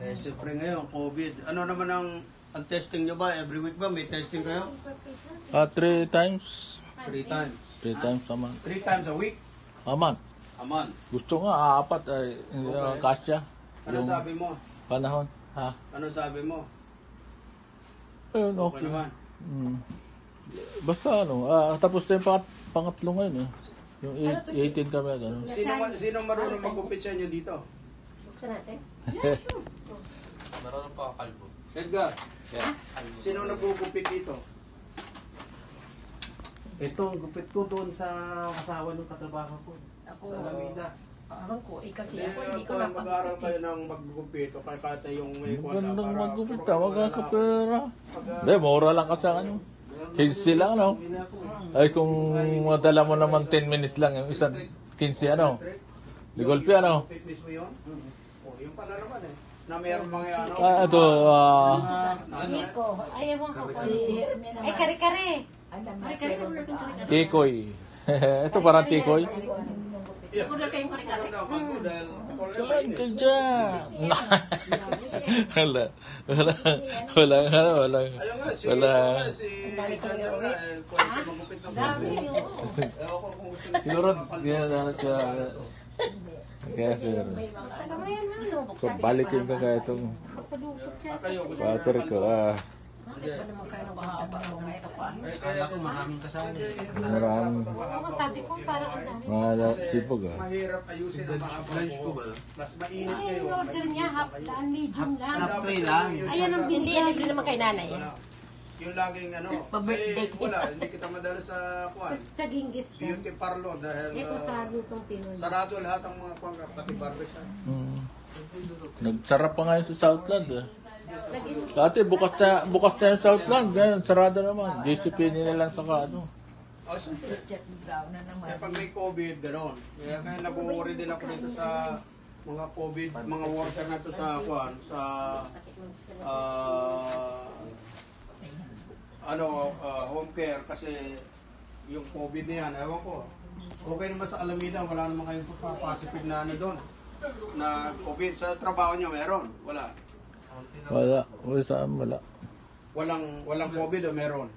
Eh, siyempre ngayon, COVID. Ano naman ang testing nyo ba? Every week ba may testing kayo? 3 times. 3 times. 3 times a month. 3 times a week? A month. A month. Gusto nga, 4 ay hindi Okay. kasya. Ano Yung sabi mo? panahon. Ha? Ano sabi mo? Ayun, Okay okay. naman. Basta tapos na yung pangatlo ngayon eh. Yung 18 kami, gano'n. Sino marunong magupit sa inyo dito? Buksan natin. Marunong pa ako kalbo. Edgar, sino nagugupit dito? Ito, ang gupit ko doon sa kasawa ng katrabaho ko. Ako, Sa Alameda. alam ko, kasi Hindi ako hindi ko mag-aaral kayo napagupit. ng maggugupit o kaya kahit yung may Magandang para- magupit para- ka, wag ka pera. Hindi, mura lang kasi ang ano. 15 lang, no? Ay, kung madala mo naman 10 minutes lang, yung isang 15, ano? Di golpe, ano? Fitness mo yun? O, yung pala naman eh. Na mayroong mga ano. Ito, Hindi ko. Ay, ewan ko. Ay, kare-kare. Kare-kare. tikoy. Ito parang tikoy. Yeah. Ako kayong kare-kare. Kain ka dyan. Wala. Wala. Ayun nga, si Wala. si Chandler na, kung siya magupit ng Dami, oo. Ewan ko kung gusto niya. Siguro, yan dapat ka. Kaya sir. Kasama yan na, no? So, balikin ka kaya itong Papadukot siya. Kayo, gusto water ko. Bakit ba naman kayo nakahaba ng mga ito pa? Akala ko maraming kasama. Maraming Oo, sabi ko parang ang dami. mga sipog Mahirap ayusin ang mga Lunch po ba? Mas mainit Ay, kayo. yung order niya, half daan, medium lang. Half-pray lang. Ayan ang Hindi, binili. libre naman kay nanay. Yung laging ano, Pa-birthday eh, wala, hindi kita madala sa kuwan. Sa Genghis Khan. Beauty parlor dahil Ito sa lutong Pinoy. sarado lahat ang mga kuwan, pati barbershop. Nagsarap pa ngayon sa Southland eh. Dati bukas na yung Southland, ngayon sarado naman. GCP nila lang saka ano. Oh, siyempre. Kaya pag may COVID, gano'n. Kaya nag-worry din ako dito sa mga COVID, mga worker na to sa kuwan, sa home care kasi yung COVID na yan, ewan ko. Okay naman sa Alameda, wala naman kayong positive na ano doon. Na COVID sa trabaho nyo, meron? Wala. Wala. Wala. Walang COVID o meron?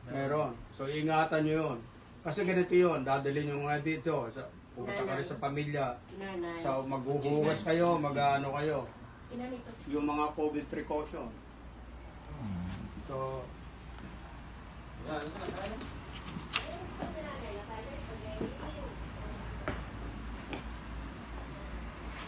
Meron. So ingatan nyo yun. Kasi ganito yun, dadalhin nyo nga dito. Pumunta ka rin sa pamilya. Nanay. So maghuhugas kayo, mag-ano kayo. Yung mga COVID precaution. So,